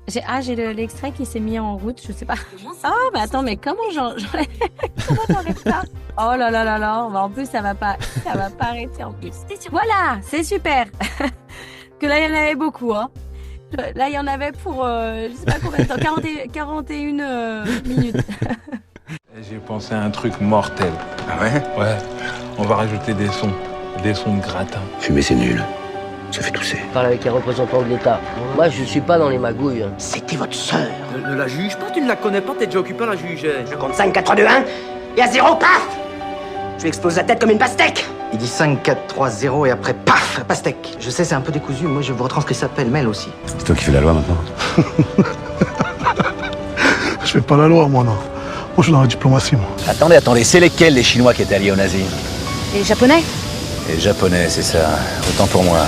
J'ai l'extrait qui s'est mis en route, je sais pas. Ah, mais attends, mais comment comment j'enlève ça? Oh là là là là, bah, en plus ça va pas arrêter en plus. Voilà, c'est super. Que là, il y en avait beaucoup, hein. Là, il y en avait pour, je sais pas combien de temps, 41 minutes. J'ai pensé à un truc mortel. Ah ouais? Ouais, on va rajouter des sons de gratin. Fumer, c'est nul. Ça fait tousser. Parle avec les représentants de l'État. Moi, je suis pas dans les magouilles. C'était votre sœur. Ne la juge pas, tu ne la connais pas, t'es déjà occupé à la juger. Je compte 5, 4, 3, 2, 1. Et à 0, paf! Je lui explose la tête comme une pastèque. Il dit 5, 4, 3, 0 et après, paf! Pastèque. Je sais, c'est un peu décousu. Moi, je vous retranscris ça pêle-mêle aussi. C'est toi qui fais la loi maintenant. Je fais pas la loi, moi, non. Moi, je suis dans la diplomatie, moi. Attendez, c'est lesquels les Chinois qui étaient alliés aux nazis? Les Japonais? Les Japonais, c'est ça. Autant pour moi.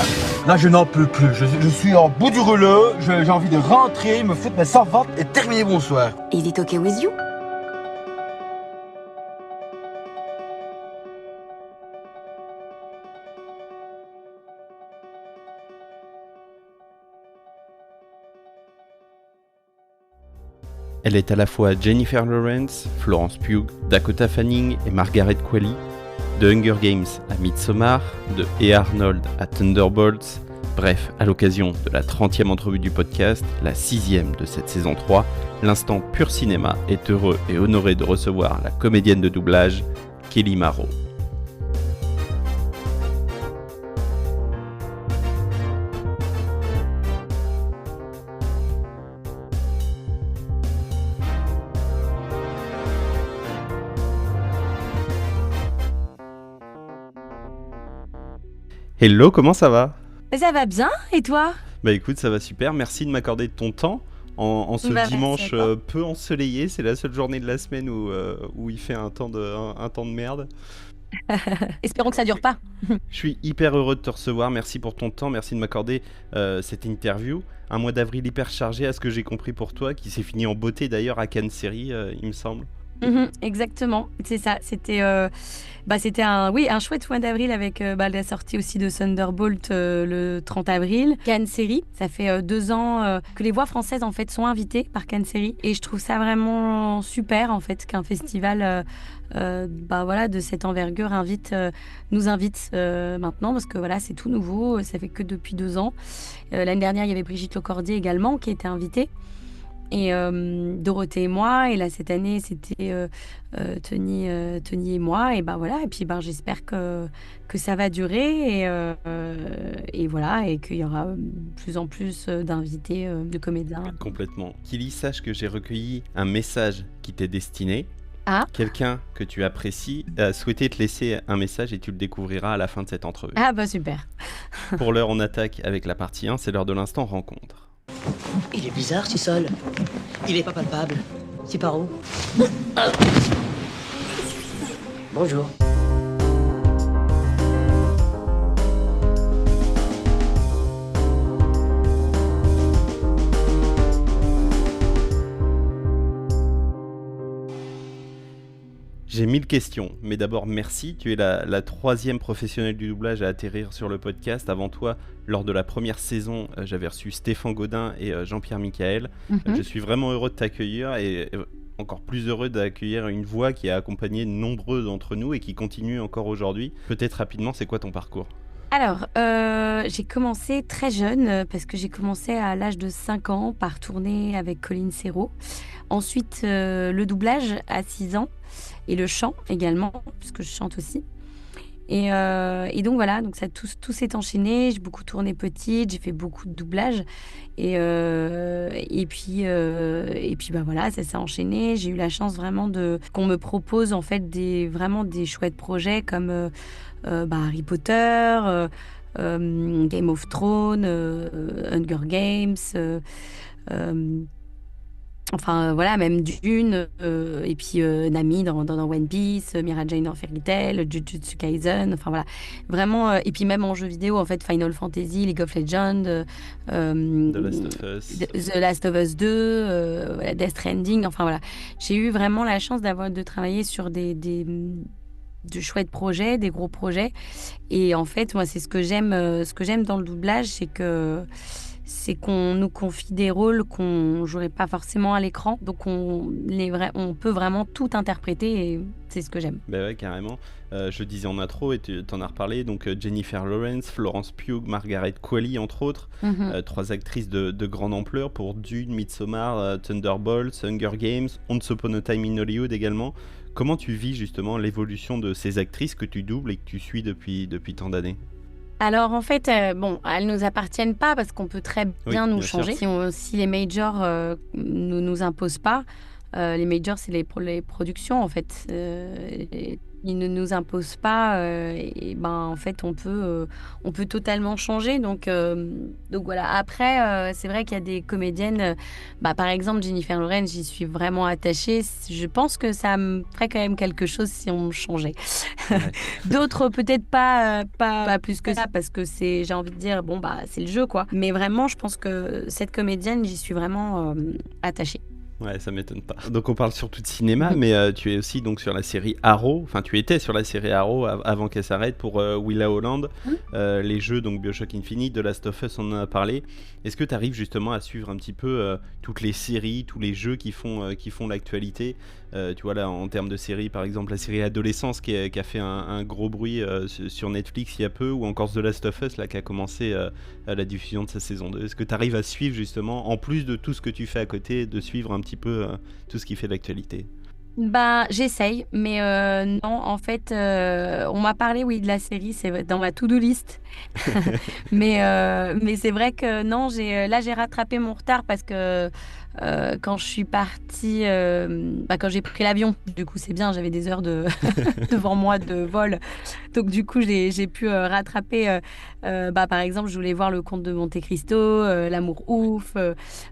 Là, je n'en peux plus. Je suis en bout du rouleau. J'ai envie de rentrer, me foutre mes savates et terminer bonsoir. Is it okay with you? Elle est à la fois Jennifer Lawrence, Florence Pugh, Dakota Fanning et Margaret Qualley, de Hunger Games à Midsommar, de Hey Arnold à Thunderbolts. Bref, à l'occasion de la 30e entrevue du podcast, la 6e de cette saison 3, l'instant pur cinéma est heureux et honoré de recevoir la comédienne de doublage, Kelly Marot. Hello, comment ça va? Ça va bien, et toi? Bah écoute, ça va super, merci de m'accorder de ton temps en ce dimanche peu ensoleillé, c'est la seule journée de la semaine où il fait un temps de merde. Espérons que ça dure pas. Je suis hyper heureux de te recevoir, merci pour ton temps, merci de m'accorder cette interview. Un mois d'avril hyper chargé à ce que j'ai compris pour toi, qui s'est fini en beauté d'ailleurs à Cannes Série, il me semble. Exactement, c'est ça. C'était un chouette mois d'avril avec la sortie aussi de Thunderbolt le 30 avril. Cannes Série, ça fait 2 ans que les voix françaises en fait sont invitées par Cannes Série et je trouve ça vraiment super en fait qu'un festival de cette envergure nous invite maintenant parce que voilà, c'est tout nouveau, ça fait que depuis 2 ans. L'année dernière, il y avait Brigitte Lecordier également qui était invitée. Et Dorothée et moi, et là cette année c'était Tony et moi, et voilà, et puis j'espère que ça va durer et voilà, et qu'il y aura de plus en plus d'invités, de comédiens. Complètement. Kelly, sache que j'ai recueilli un message qui t'est destiné. Ah. Quelqu'un que tu apprécies a souhaité te laisser un message et tu le découvriras à la fin de cette entrevue. Ah bah super. Pour l'heure, on attaque avec la partie 1, c'est l'heure de l'instant rencontre. Il est bizarre, ce sol. Il est pas palpable. C'est par où? Bonjour. J'ai 1000 questions, mais d'abord merci, tu es la 3e professionnelle du doublage à atterrir sur le podcast. Avant toi, lors de la première saison, j'avais reçu Stéphane Gaudin et Jean-Pierre Michael. Je suis vraiment heureux de t'accueillir et encore plus heureux d'accueillir une voix qui a accompagné nombreux d'entre nous et qui continue encore aujourd'hui. Peut-être rapidement, c'est quoi ton parcours ? Alors, j'ai commencé très jeune parce que j'ai commencé à l'âge de 5 ans par tourner avec Colline Serrault. Ensuite, le doublage à 6 ans et le chant également, puisque je chante aussi. Et donc voilà, donc ça tout s'est enchaîné. J'ai beaucoup tourné petite, j'ai fait beaucoup de doublage. Et puis voilà, ça s'est enchaîné. J'ai eu la chance vraiment qu'on me propose en fait vraiment des chouettes projets comme Harry Potter, Game of Thrones, Hunger Games, voilà, même Dune, et puis Nami dans One Piece, Mira Jane dans Fairy Tail, Jujutsu Kaisen, enfin voilà, vraiment, et puis même en jeu vidéo, en fait, Final Fantasy, League of Legends, The Last of Us 2, voilà, Death Stranding, enfin voilà, j'ai eu vraiment la chance de travailler sur de chouettes projets, des gros projets, et en fait, moi, c'est ce que j'aime dans le doublage, c'est qu'on nous confie des rôles qu'on jouerait pas forcément à l'écran. Donc on peut vraiment tout interpréter et c'est ce que j'aime. Bah ouais, carrément. Je le disais en intro et tu t'en as reparlé. Donc Jennifer Lawrence, Florence Pugh, Margaret Qualley entre autres. 3 actrices de grande ampleur pour Dune, Midsommar, Thunderbolts, Hunger Games, Once Upon a Time in Hollywood également. Comment tu vis justement l'évolution de ces actrices que tu doubles et que tu suis depuis tant d'années ? Alors en fait, elles nous appartiennent pas parce qu'on peut très bien nous changer. Si les majors ne nous imposent pas, les majors c'est les productions en fait. Ils ne nous imposent pas et en fait on peut totalement changer. Donc voilà. Après, c'est vrai qu'il y a des comédiennes, par exemple Jennifer Lawrence, j'y suis vraiment attachée. Je pense que ça me ferait quand même quelque chose si on me changeait. Ouais. D'autres peut-être pas plus que ça parce que j'ai envie de dire c'est le jeu quoi. Mais vraiment, je pense que cette comédienne, j'y suis vraiment attachée. Ouais, ça m'étonne pas. Donc on parle surtout de cinéma, mais tu es aussi donc sur la série Arrow. Enfin, tu étais sur la série Arrow avant qu'elle s'arrête pour Willa Holland. Les jeux, donc BioShock Infinite, The Last of Us, on en a parlé. Est-ce que tu arrives justement à suivre un petit peu toutes les séries, tous les jeux qui font l'actualité tu vois là, en termes de séries, par exemple la série Adolescence qui a fait un gros bruit sur Netflix il y a peu, ou encore The Last of Us là, qui a commencé la diffusion de sa saison 2. Est-ce que tu arrives à suivre justement, en plus de tout ce que tu fais à côté, de suivre un petit peu tout ce qui fait l'actualité ? J'essaye, mais non, en fait, on m'a parlé, oui, de la série, c'est dans ma to-do list. mais c'est vrai que non, j'ai rattrapé mon retard parce que quand je suis partie, quand j'ai pris l'avion, du coup, c'est bien, j'avais des heures devant moi de vol. Donc, du coup, j'ai pu rattraper, par exemple, je voulais voir Le Comte de Monte Cristo, L'amour ouf,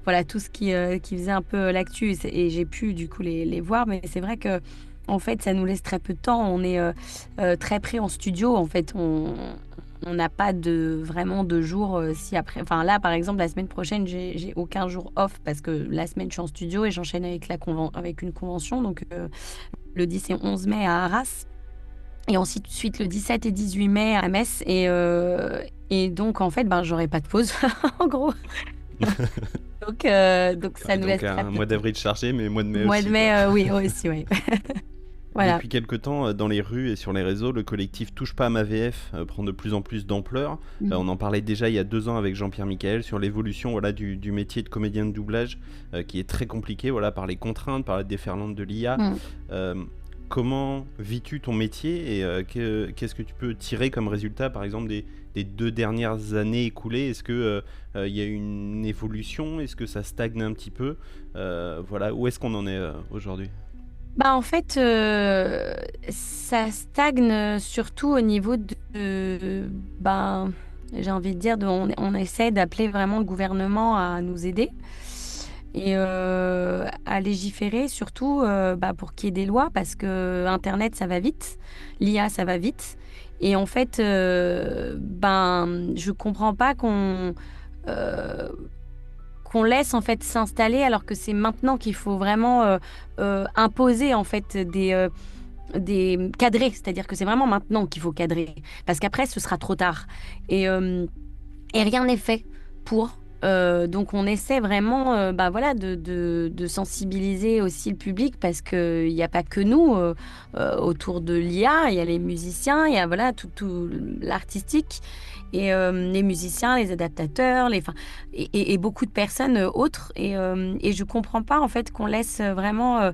voilà, tout ce qui faisait un peu l'actu, et j'ai pu, du coup, les voir, mais c'est vrai que en fait, ça nous laisse très peu de temps. On est très pris en studio. En fait, on n'a pas vraiment de jours si après. Enfin, là, par exemple, la semaine prochaine, j'ai aucun jour off parce que la semaine, je suis en studio et j'enchaîne avec une convention. Donc, le 10 et 11 mai à Arras. Et ensuite, le 17 et 18 mai à Metz. Et donc, en fait, j'aurai pas de pause, en gros. Donc ça nous laisse un mois d'avril chargé, mais mois de mai aussi. Mois de mai, oui, aussi, oui. Voilà. Depuis quelques temps, dans les rues et sur les réseaux, le collectif Touche pas à ma VF prend de plus en plus d'ampleur. On en parlait déjà il y a 2 ans avec Jean-Pierre Michael sur l'évolution du métier de comédien de doublage qui est très compliqué par les contraintes, par la déferlante de l'IA. Comment vis-tu ton métier et qu'est-ce que tu peux tirer comme résultat, par exemple, des 2 dernières années écoulées ? Est-ce que y a une évolution ? Est-ce que ça stagne un petit peu ? Où est-ce qu'on en est aujourd'hui ? En fait, ça stagne surtout au niveau j'ai envie de dire, on essaie d'appeler vraiment le gouvernement à nous aider et à légiférer, surtout pour qu'il y ait des lois, parce que Internet, ça va vite, l'IA, ça va vite. Et en fait, je comprends pas qu'on laisse en fait s'installer alors que c'est maintenant qu'il faut vraiment imposer en fait des cadrer, c'est-à-dire que c'est vraiment maintenant qu'il faut cadrer parce qu'après ce sera trop tard et rien n'est fait pour donc on essaie vraiment de sensibiliser aussi le public parce qu'il n'y a pas que nous autour de l'IA, il y a les musiciens, il y a tout l'artistique et les musiciens, les adaptateurs, et beaucoup de personnes autres. Et je comprends pas en fait qu'on laisse vraiment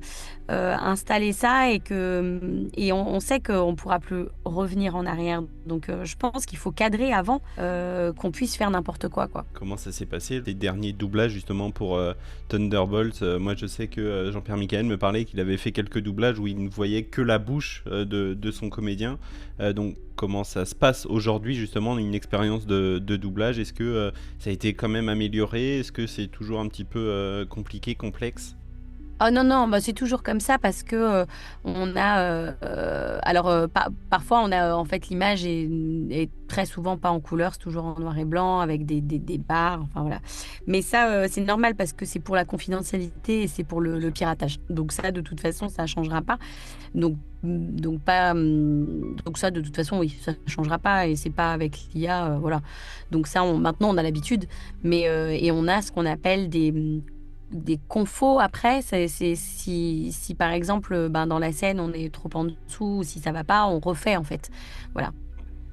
installer ça et on sait qu'on pourra plus revenir en arrière. Donc je pense qu'il faut cadrer avant qu'on puisse faire n'importe quoi. Comment ça s'est passé les derniers doublages justement pour Thunderbolt? Moi je sais que Jean-Pierre Michael me parlait qu'il avait fait quelques doublages où il ne voyait que la bouche de son comédien. Donc comment ça se passe aujourd'hui justement une expérience de doublage? Est-ce que ça a été quand même amélioré? Est-ce que c'est toujours un petit peu compliqué, complexe? Ah non, non, bah, c'est toujours comme ça parce que on a. Parfois, on a en fait l'image est très souvent pas en couleur, c'est toujours en noir et blanc avec des barres, enfin voilà. Mais ça, c'est normal parce que c'est pour la confidentialité et c'est pour le piratage. Donc ça, de toute façon, ça changera pas. Donc pas. Donc ça, de toute façon, oui, ça changera pas et c'est pas avec l'IA, voilà. Donc ça, maintenant, on a l'habitude, mais et on a ce qu'on appelle des confos après, c'est si par exemple dans la scène on est trop en dessous ou si ça va pas, on refait en fait. Voilà.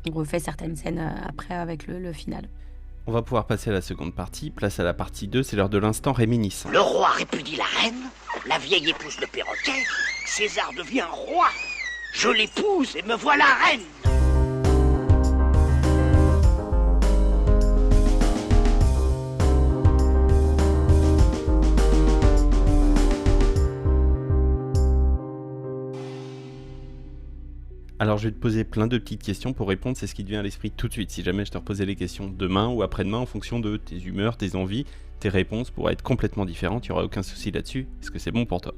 On refait certaines scènes après avec le final. On va pouvoir passer à la seconde partie. Place à la partie 2, c'est l'heure de l'instant réminiscent. Le roi répudie la reine, la vieille épouse le perroquet, César devient roi. Je l'épouse et me voilà reine. Alors je vais te poser plein de petites questions pour répondre, c'est ce qui te vient à l'esprit tout de suite. Si jamais je te reposais les questions demain ou après-demain en fonction de tes humeurs, tes envies, tes réponses pourraient être complètement différentes, il n'y aura aucun souci là-dessus. Est-ce que c'est bon pour toi ?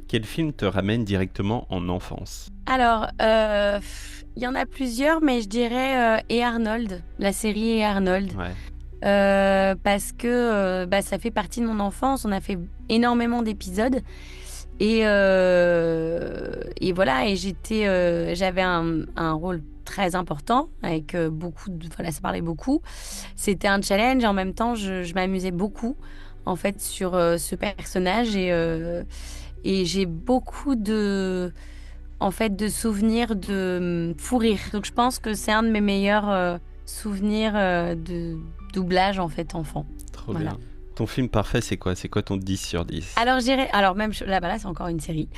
Quel film te ramène directement en enfance ? Alors, il y en a plusieurs, mais je dirais Et Arnold, la série Et Arnold. Ouais. Parce que ça fait partie de mon enfance, on a fait énormément d'épisodes. Et voilà, et j'avais un rôle très important avec voilà, ça parlait beaucoup. C'était un challenge et en même temps, je m'amusais beaucoup en fait sur ce personnage et j'ai beaucoup de souvenirs de fou rire. Donc je pense que c'est un de mes meilleurs souvenirs de doublage en fait enfant. Trop voilà. bien. Ton film parfait, c'est quoi ? C'est quoi ton 10 sur 10 ? Alors, je dirais... Alors, même... Là, c'est encore une série.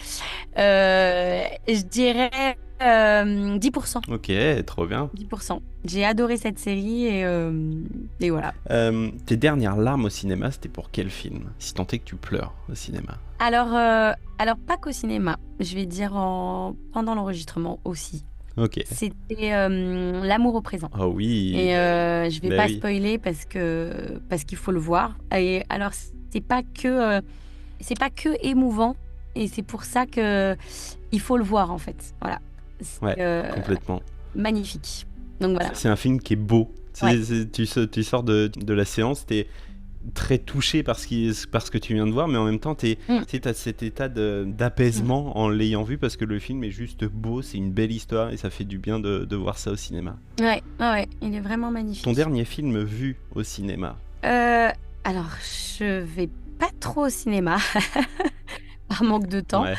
Je dirais 10%. Ok, trop bien. 10%. J'ai adoré cette série et voilà. Tes dernières larmes au cinéma, c'était pour quel film ? Si tant est que tu pleures au cinéma. Alors pas qu'au cinéma. Je vais dire pendant l'enregistrement aussi. Ok. C'était L'amour au présent. Oh oui. Et je vais pas spoiler parce qu'il faut le voir. Et alors c'est pas que émouvant et c'est pour ça que il faut le voir en fait. Voilà. Ouais, complètement. Magnifique. Donc voilà. C'est un film qui est beau. Ouais. Tu sors de la séance, t'es très touché par ce que tu viens de voir, mais en même temps t'as cet état d'apaisement en l'ayant vu parce que le film est juste beau, c'est une belle histoire et ça fait du bien de voir ça au cinéma. Ouais, il est vraiment magnifique. Ton dernier film vu au cinéma ? Alors je vais pas trop au cinéma par manque de temps. Ouais.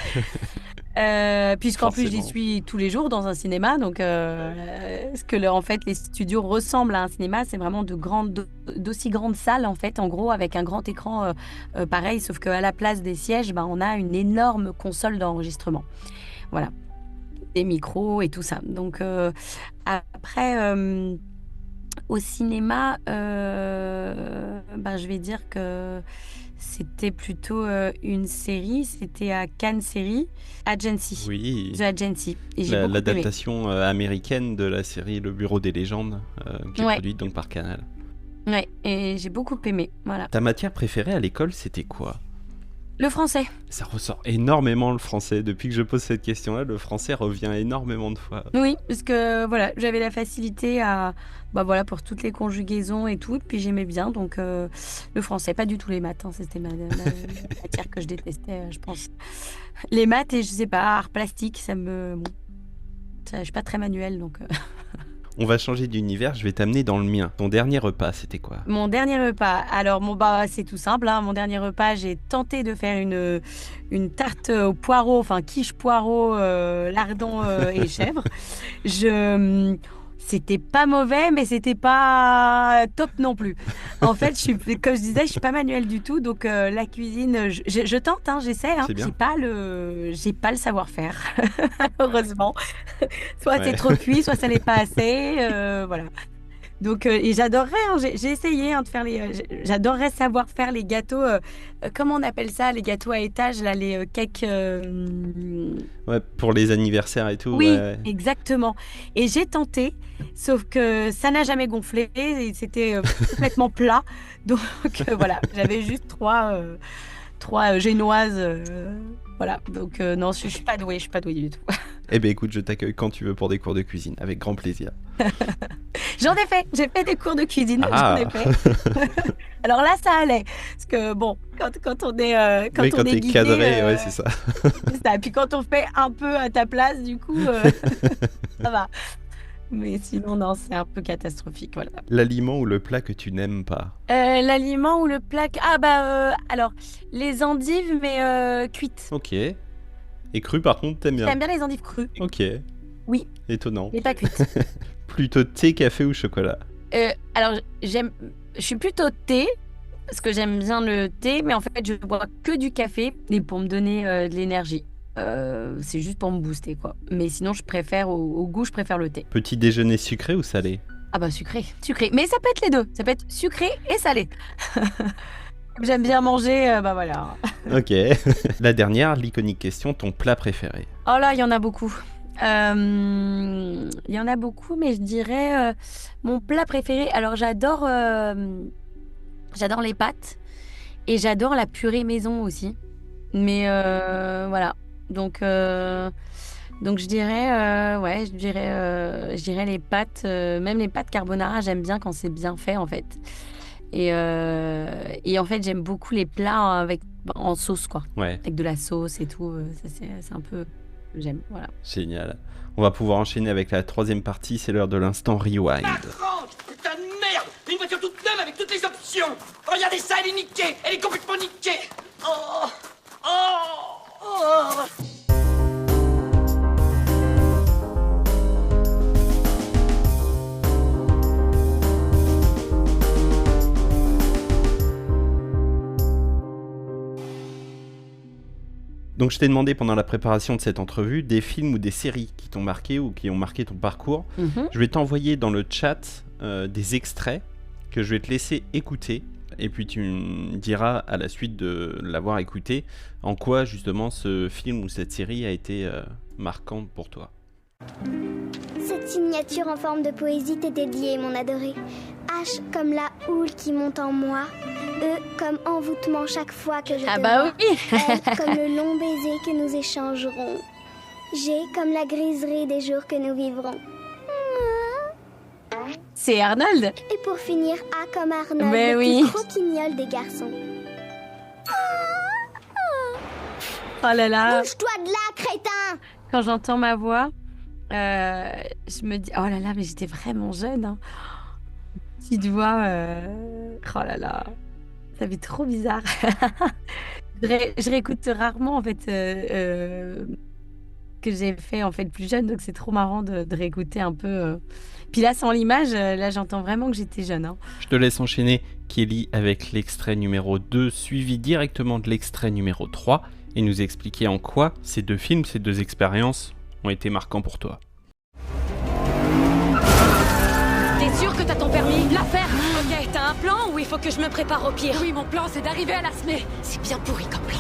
Puisqu'en plus j'y Forcément. suis tous les jours dans un cinéma, donc ce que en fait les studios ressemblent à un cinéma, c'est vraiment d'aussi grandes salles en fait, en gros avec un grand écran pareil, sauf qu'à la place des sièges, on a une énorme console d'enregistrement, voilà, des micros et tout ça. Donc après au cinéma, je vais dire que c'était plutôt une série, c'était à Cannes Série, Agency. Oui. The Agency. Et j'ai beaucoup aimé. L'adaptation américaine de la série Le Bureau des légendes, qui est produite donc par Canal. Ouais, et j'ai beaucoup aimé, voilà. Ta matière préférée à l'école, c'était quoi ? Le français. Ça ressort énormément le français. Depuis que je pose cette question-là, le français revient énormément de fois. Oui, parce que voilà, j'avais la facilité pour toutes les conjugaisons et tout, puis j'aimais bien, donc le français, pas du tout les maths, c'était ma matière que je détestais, je pense. Les maths et je sais pas, art plastique, je suis pas très manuelle, donc... On va changer d'univers, je vais t'amener dans le mien. Ton dernier repas, c'était quoi ? Mon dernier repas, alors c'est tout simple, hein. Mon dernier repas, j'ai tenté de faire une tarte au poireau, enfin quiche poireau, lardon et chèvre. C'était pas mauvais, mais c'était pas top non plus. En fait, comme je disais, je suis pas manuelle du tout, donc la cuisine, je tente, hein, j'essaie. Hein. J'ai pas le savoir-faire, heureusement. Soit c'est trop cuit, soit ça n'est pas assez, voilà. Donc, et j'adorerais, hein, j'ai essayé de faire j'adorerais savoir faire les gâteaux, comment on appelle ça, les gâteaux à étage, là, les cakes... Ouais, pour les anniversaires et tout. Oui, ouais. exactement. Et j'ai tenté, sauf que ça n'a jamais gonflé, et c'était complètement plat. Donc voilà, j'avais juste trois génoises. Voilà, donc non, je suis pas douée du tout. Eh ben écoute, je t'accueille quand tu veux pour des cours de cuisine, avec grand plaisir. J'ai fait des cours de cuisine, Ah. j'en ai fait. Alors là, ça allait, parce que bon, quand on est Oui, on est t'es guidé, cadré, ouais, c'est ça. c'est ça. Et puis quand on fait un peu à ta place, du coup, ça va. Mais sinon, non, c'est un peu catastrophique, voilà. L'aliment ou le plat que tu n'aimes pas? L'aliment ou le plat... alors, les endives, mais cuites. Ok. Et cru par contre, t'aimes bien? J'aime bien les endives crues. Ok. Oui. Étonnant. Mais pas cuites. Plutôt thé, café ou chocolat? Alors, je suis plutôt thé, parce que j'aime bien le thé, mais en fait, je bois que du café, et pour me donner de l'énergie. C'est juste pour me booster, quoi. Mais sinon, je préfère, au goût, je préfère le thé. Petit déjeuner sucré ou salé? Ah bah sucré. Mais ça peut être les deux. Ça peut être sucré et salé. J'aime bien manger, bah voilà. Ok. La dernière, l'iconique question, ton plat préféré? Oh là, il y en a beaucoup. Il y en a beaucoup, mais je dirais mon plat préféré. Alors j'adore les pâtes et j'adore la purée maison aussi. Mais voilà. Donc je dirais les pâtes, même les pâtes carbonara, j'aime bien quand c'est bien fait en fait. Et en fait, j'aime beaucoup les plats en sauce, quoi. Ouais. Avec de la sauce et tout. Ça, c'est un peu... J'aime, voilà. Génial. On va pouvoir enchaîner avec la troisième partie, c'est l'heure de l'instant rewind. Ma tranche, putain de merde! Une voiture toute neuve avec toutes les options! Regardez ça, elle est niquée! Elle est complètement niquée! Oh! Oh! Oh! Donc je t'ai demandé pendant la préparation de cette entrevue des films ou des séries qui t'ont marqué ou qui ont marqué ton parcours. Je vais t'envoyer dans le chat des extraits que je vais te laisser écouter et puis tu me diras à la suite de l'avoir écouté en quoi justement ce film ou cette série a été marquante pour toi. Cette signature en forme de poésie t'est dédiée, mon adoré. H comme la houle qui monte en moi. E comme envoûtement chaque fois que je te vois. Ah bah oui. L comme le long baiser que nous échangerons. G comme la griserie des jours que nous vivrons. C'est Arnold. Et pour finir, A comme Arnold, Mais le oui. plus croquignol des garçons. Oh là là. Bouge-toi de là, crétin! Quand j'entends ma voix, je me dis, oh là là, mais j'étais vraiment jeune. Hein. Petite voix, oh là là, ça fait trop bizarre. Je réécoute rarement en fait que j'ai fait en fait plus jeune, donc c'est trop marrant de réécouter un peu. Puis là, sans l'image, là j'entends vraiment que j'étais jeune. Hein. Je te laisse enchaîner, Kelly, avec l'extrait numéro 2, suivi directement de l'extrait numéro 3, et nous expliquer en quoi ces deux films, ces deux expériences ont été marquants pour toi. T'es sûr que t'as ton permis? La ferme! Ok, t'as un plan ou il faut que je me prépare au pire? Oui, mon plan c'est d'arriver à la SME. C'est bien pourri comme plan.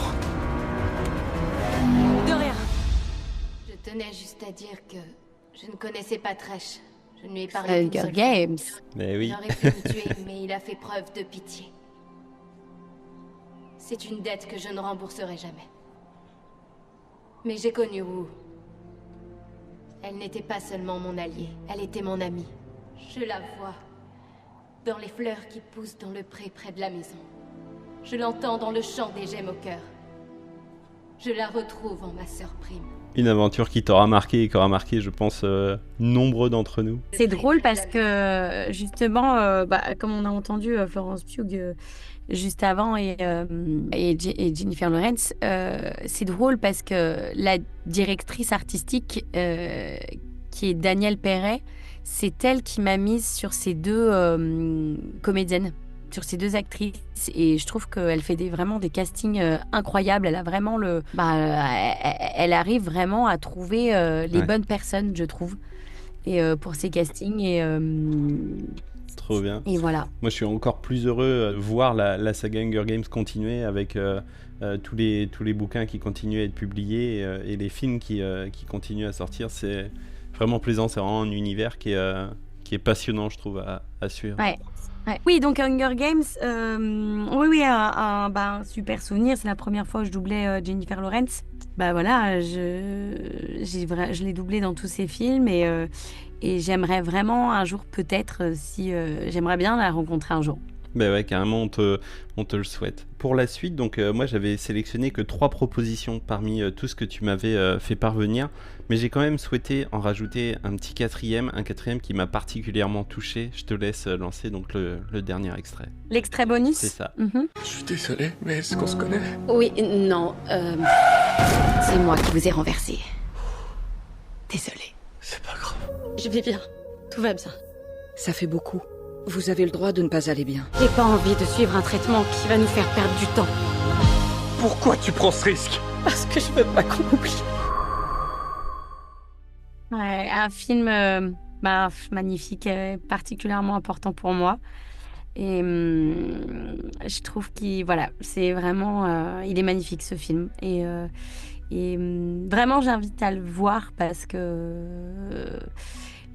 De rien. Je tenais juste à dire que je ne connaissais pas Tresh. Je ne lui ai parlé Hunger Games. Mais oui. Il aurait pu me tuer, mais il a fait preuve de pitié. C'est une dette que je ne rembourserai jamais. Mais j'ai connu Wu. Elle n'était pas seulement mon alliée, elle était mon amie. Je la vois dans les fleurs qui poussent dans le pré près de la maison. Je l'entends dans le chant des gemmes au cœur. Je la retrouve en ma sœur Prime. Une aventure qui t'aura marqué et qui aura marqué, je pense, nombreux d'entre nous. C'est drôle parce que justement, comme on a entendu Florence Pugh juste avant et Jennifer Lawrence, c'est drôle parce que la directrice artistique qui est Danielle Perret, c'est elle qui m'a mise sur ces deux comédiennes, sur ces deux actrices, et je trouve qu'elle fait vraiment des castings incroyables. Elle a vraiment elle arrive vraiment à trouver les bonnes personnes, je trouve, et pour ces castings Trop bien. Et voilà. Moi, je suis encore plus heureux de voir la saga Hunger Games continuer avec tous les bouquins qui continuent à être publiés et les films qui continuent à sortir. C'est vraiment plaisant. C'est vraiment un univers qui est passionnant, je trouve, à suivre. Ouais. Ouais. Oui, donc Hunger Games, oui, un super souvenir. C'est la première fois où je doublais Jennifer Lawrence. Bah voilà, je l'ai doublée dans tous ses films et j'aimerais vraiment un jour, peut-être, j'aimerais bien la rencontrer un jour. Bah ouais, carrément, on te le souhaite. Pour la suite, donc moi j'avais sélectionné que 3 propositions parmi tout ce que tu m'avais fait parvenir, mais j'ai quand même souhaité en rajouter un quatrième qui m'a particulièrement touché. Je te laisse lancer donc le dernier extrait. L'extrait bonus ? C'est ça. Je suis désolé, mais est-ce qu'on se connaît? Oui, non, c'est moi qui vous ai renversé. Désolée. C'est pas grave. Je vais bien. Tout va bien. Ça fait beaucoup. Vous avez le droit de ne pas aller bien. J'ai pas envie de suivre un traitement qui va nous faire perdre du temps. Pourquoi tu prends ce risque? Parce que je veux pas qu'on oublie. Ouais, un film magnifique, particulièrement important pour moi. Et je trouve c'est vraiment, il est magnifique ce film. Et vraiment, j'invite à le voir parce que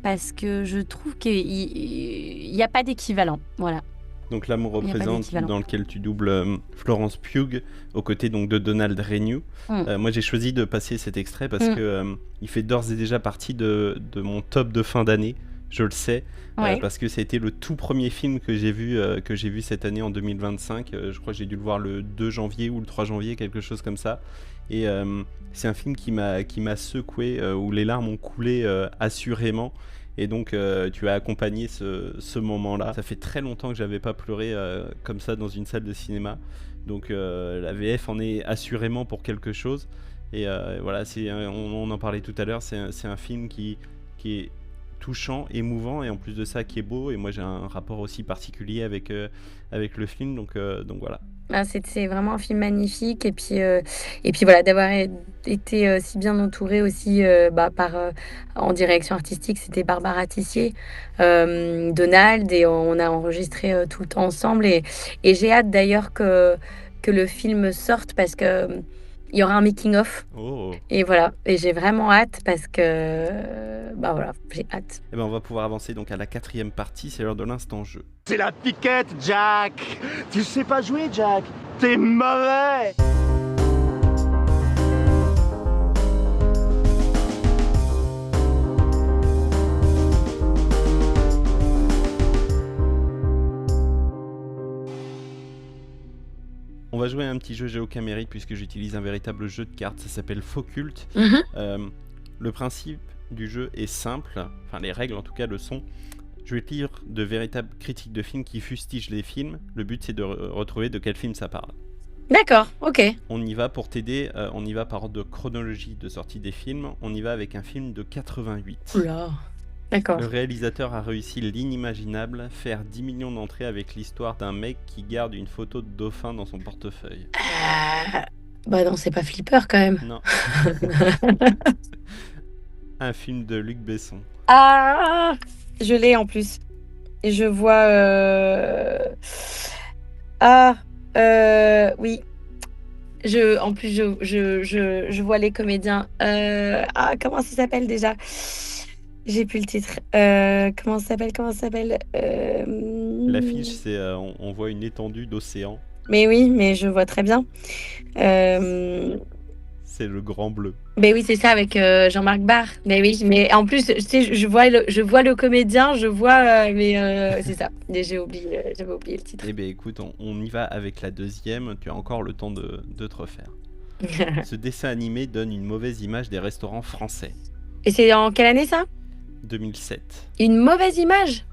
je trouve qu'il n'y a pas d'équivalent. Voilà. Donc L'amour représente, dans lequel tu doubles Florence Pugh aux côtés donc de Donald Renew. Moi j'ai choisi de passer cet extrait parce que il fait d'ores et déjà partie de mon top de fin d'année. Je le sais, parce que ça a été le tout premier film que j'ai vu cette année en 2025. Je crois que j'ai dû le voir le 2 janvier ou le 3 janvier, quelque chose comme ça. Et c'est un film qui m'a secoué, où les larmes ont coulé assurément. Et donc tu as accompagné ce moment-là. Ça fait très longtemps que j'avais pas pleuré comme ça dans une salle de cinéma. Donc la VF en est assurément pour quelque chose. Et voilà, on en parlait tout à l'heure, c'est un film qui est touchant, émouvant et en plus de ça qui est beau. Et moi j'ai un rapport aussi particulier avec le film. Donc voilà. C'est vraiment un film magnifique et puis voilà, d'avoir été si bien entouré aussi en direction artistique, c'était Barbara Tissier, Donald, et on a enregistré tout le temps ensemble et j'ai hâte d'ailleurs que le film sorte parce que il y aura un making of. Et voilà, et j'ai vraiment hâte parce que voilà, j'ai hâte. Et on va pouvoir avancer donc à la 4e partie, c'est l'heure de l'instant jeu. C'est la piquette, Jack. Tu sais pas jouer, Jack. T'es mauvais. On va jouer à un petit jeu géocamérique puisque j'utilise un véritable jeu de cartes, ça s'appelle Focult. Le principe du jeu est simple, enfin les règles en tout cas le sont. Je vais te lire de véritables critiques de films qui fustigent les films. Le but c'est de retrouver de quel film ça parle. D'accord, ok. On y va pour t'aider, on y va par ordre de chronologie de sortie des films. On y va avec un film de 88. Oula. D'accord. Le réalisateur a réussi l'inimaginable, faire 10 millions d'entrées avec l'histoire d'un mec qui garde une photo de dauphin dans son portefeuille. Non, c'est pas Flipper quand même. Non. Un film de Luc Besson. Ah, je l'ai en plus. Et je vois... oui. En plus, je vois les comédiens. Comment ça s'appelle déjà ? J'ai plus le titre. Comment ça s'appelle L'affiche, c'est on voit une étendue d'océan. Mais oui, mais je vois très bien. C'est Le Grand Bleu. Mais oui, c'est ça, avec Jean-Marc Barr. Mais oui, mais en plus, tu sais, je vois le comédien, c'est ça. J'avais oublié le titre. Eh bien, écoute, on y va avec la 2e. Tu as encore le temps de te refaire. Ce dessin animé donne une mauvaise image des restaurants français. Et c'est en quelle année, ça ? 2007. Une mauvaise image ?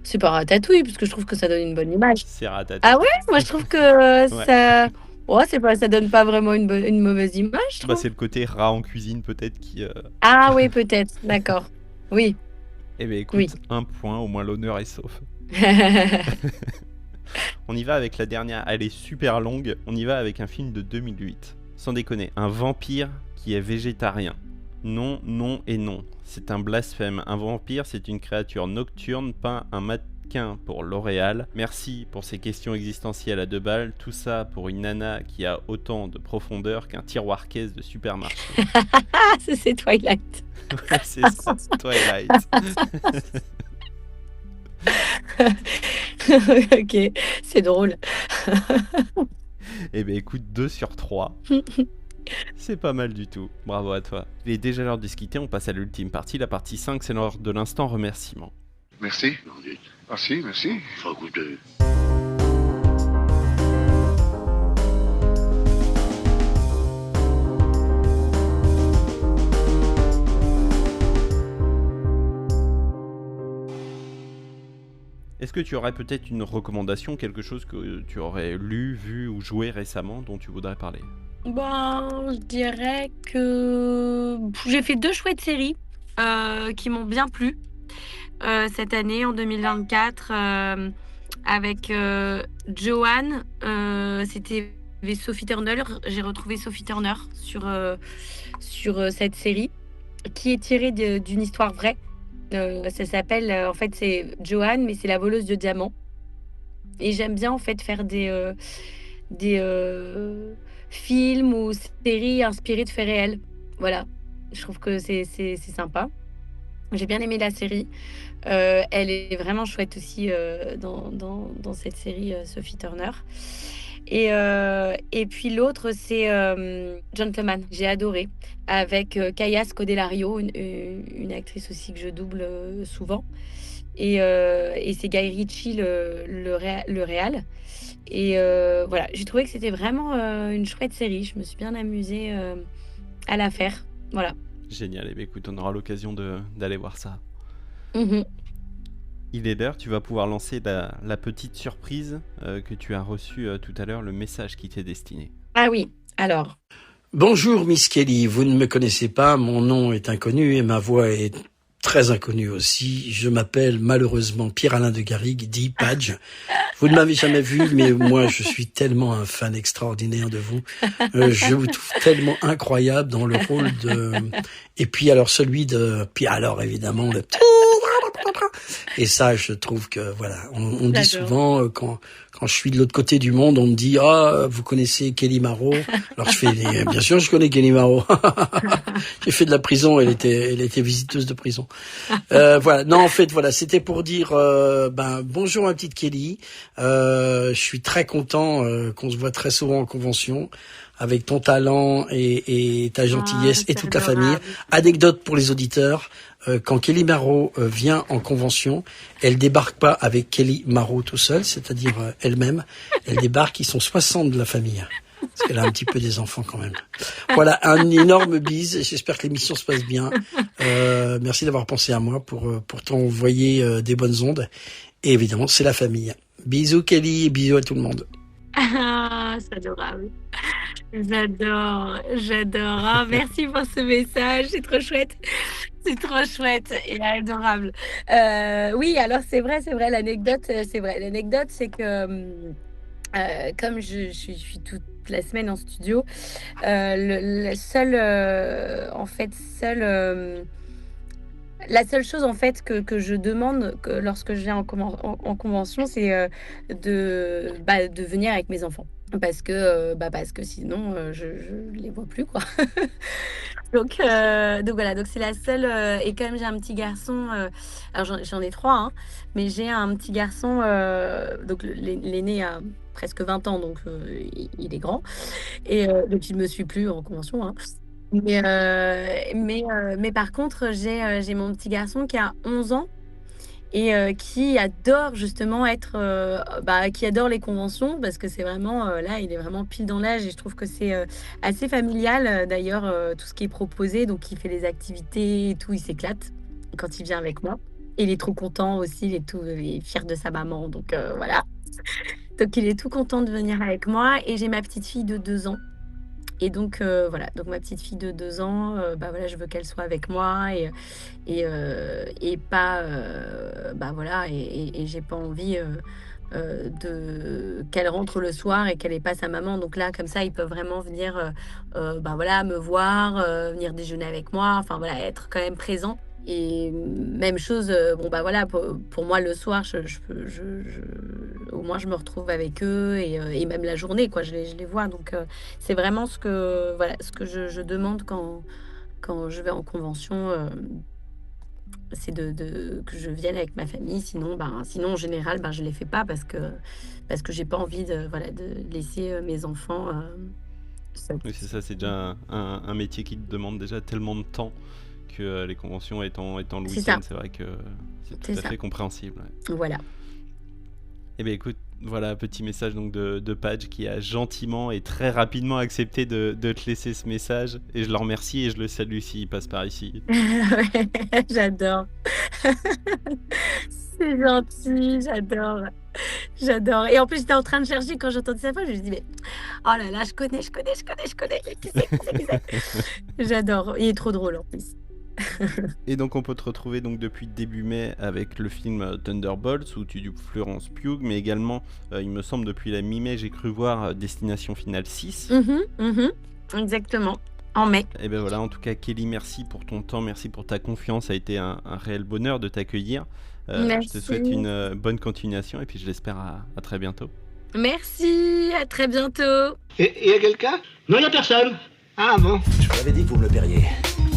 C'est pas Ratatouille, parce que je trouve que ça donne une bonne image. C'est Ratatouille. Ah ouais ? Moi, je trouve que ça... Ouais, ça donne pas vraiment une mauvaise image, je trouve. C'est le côté rat en cuisine, peut-être, qui... Ah oui, peut-être, d'accord. Oui. Eh bien, écoute, un point, au moins l'honneur est sauf. On y va avec la dernière, elle est super longue. On y va avec un film de 2008. Sans déconner, un vampire qui est végétarien. Non, non et non. C'est un blasphème. Un vampire, c'est une créature nocturne, pas un mannequin pour L'Oréal. Merci pour ces questions existentielles à 2 balles. Tout ça pour une nana qui a autant de profondeur qu'un tiroir caisse de supermarché. C'est Twilight. Ouais, c'est ça, Twilight. Ok, c'est drôle. Eh bien écoute, 2 sur 3. C'est pas mal du tout. Bravo à toi. Il est déjà l'heure de se quitter, on passe à l'ultime partie. La partie 5, c'est l'heure de l'instant remerciement. Merci. Ah si, merci. Faut goûter. Est-ce que tu aurais peut-être une recommandation, quelque chose que tu aurais lu, vu ou joué récemment dont tu voudrais parler? Bon, je dirais que j'ai fait 2 chouettes séries qui m'ont bien plu cette année, en 2024, avec Joanne. C'était avec Sophie Turner. J'ai retrouvé Sophie Turner sur cette série qui est tirée d'une histoire vraie. Ça s'appelle, en fait, c'est Joanne, mais c'est la voleuse de diamants. Et j'aime bien, en fait, faire des films ou séries inspirées de faits réels. Voilà, je trouve que c'est sympa. J'ai bien aimé la série. Elle est vraiment chouette aussi dans cette série, Sophie Turner. Et puis l'autre, c'est Gentleman. J'ai adoré. Avec Kaya Scodelario, une actrice aussi que je double souvent. Et c'est Guy Ritchie, le réal. Et voilà, j'ai trouvé que c'était vraiment une chouette série. Je me suis bien amusée à la faire. Voilà. Génial, eh bien, écoute, on aura l'occasion d'aller voir ça. Mhm. Il est l'heure, tu vas pouvoir lancer la petite surprise que tu as reçue tout à l'heure, le message qui t'est destiné. Ah oui, alors. Bonjour Miss Kelly, vous ne me connaissez pas, mon nom est inconnu et ma voix est très inconnue aussi. Je m'appelle malheureusement Pierre-Alain de Garrigue, dit Padge. Vous ne m'avez jamais vu, mais moi je suis tellement un fan extraordinaire de vous. Je vous trouve tellement incroyable dans le rôle de... Et puis alors celui de... Puis alors évidemment le... Et ça, je trouve que voilà, on dit souvent quand je suis de l'autre côté du monde, on me dit vous connaissez Kelly Maro. Alors je fais bien sûr je connais Kelly Maro. J'ai fait de la prison, elle était visiteuse de prison. Voilà, non en fait voilà, c'était pour dire bonjour ma petite Kelly. Je suis très content qu'on se voit très souvent en convention avec ton talent et ta gentillesse et toute la famille. Anecdote pour les auditeurs. Quand Kelly Maro vient en convention, elle débarque pas avec Kelly Maro tout seul, c'est-à-dire elle-même. Elle débarque, ils sont 60 de la famille. Parce qu'elle a un petit peu des enfants quand même. Voilà, un énorme bise. J'espère que l'émission se passe bien. Merci d'avoir pensé à moi pour t'envoyer des bonnes ondes. Et évidemment, c'est la famille. Bisous Kelly et bisous à tout le monde. Ah, c'est adorable. J'adore. Ah, merci pour ce message, c'est trop chouette. C'est trop chouette et adorable. Oui, alors c'est vrai, l'anecdote, c'est vrai. L'anecdote, c'est que comme je suis toute la semaine en studio, la seule chose en fait que je demande lorsque je viens en convention, c'est de venir avec mes enfants. Parce que sinon, je les vois plus, quoi. Donc voilà, donc c'est la seule. Et comme j'ai un petit garçon, alors j'en ai 3, hein, mais j'ai un petit garçon, donc l'aîné a presque 20 ans, donc il est grand. Et donc il ne me suit plus en convention, hein. Mais par contre, j'ai mon petit garçon qui a 11 ans et qui adore justement qui adore les conventions parce que c'est vraiment, là, il est vraiment pile dans l'âge et je trouve que c'est assez familial d'ailleurs, tout ce qui est proposé. Donc, il fait les activités et tout, il s'éclate quand il vient avec moi. Et il est trop content aussi, il est fier de sa maman, donc voilà. Donc, il est tout content de venir avec moi et j'ai ma petite fille de 2 ans. Et donc voilà, donc ma petite fille de 2 ans, voilà, je veux qu'elle soit avec moi et pas voilà, et j'ai pas envie qu'elle rentre le soir et qu'elle ait pas sa maman. Donc là, comme ça, ils peuvent vraiment venir voilà, me voir, venir déjeuner avec moi, enfin voilà, être quand même présent. Et même chose, voilà, pour moi le soir, au moins je me retrouve avec eux et même la journée, quoi, je les vois. Donc c'est vraiment ce que je demande quand je vais en convention. c'est que je vienne avec ma famille. Sinon, en général, je les fais pas parce que j'ai pas envie de laisser mes enfants seuls. Oui, c'est ça, c'est déjà un métier qui te demande déjà tellement de temps que les conventions étant le week-end, c'est vrai que c'est tout à fait compréhensible. Ouais. Voilà. Eh bien écoute, voilà, petit message donc de Padge qui a gentiment et très rapidement accepté de te laisser ce message. Et je le remercie et je le salue s'il passe par ici. Ouais, j'adore. C'est gentil, j'adore. Et en plus, j'étais en train de chercher quand j'ai entendu sa voix. Je me suis dit, mais oh là là, je connais. Qui c'est J'adore. Il est trop drôle en plus. Et donc on peut te retrouver donc depuis début mai avec le film Thunderbolts où tu doubles Florence Pugh, mais également il me semble depuis la mi-mai j'ai cru voir Destination Finale 6. Exactement, en mai. Et ben voilà, en tout cas Kelly, merci pour ton temps, merci pour ta confiance, ça a été un réel bonheur de t'accueillir. Je te souhaite une bonne continuation et puis je l'espère à très bientôt. Merci, à très bientôt. Et y a quelqu'un? Non, y a personne. Ah bon? Je vous l'avais dit que vous me le paieriez.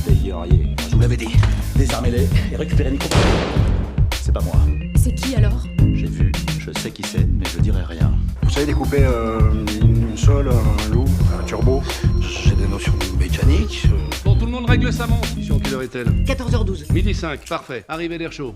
Payeriez. Je vous l'avais dit. Désarmez-les et récupérez Nico. C'est pas moi. C'est qui alors? J'ai vu, je sais qui c'est, mais je dirai rien. Vous savez découper une sole, un loup, un turbo? J'ai des notions mécaniques. Bon, tout le monde règle sa montre. Mission, quelle heure est-elle? 14h12. Midi 5, parfait. Arrivée d'air chaud.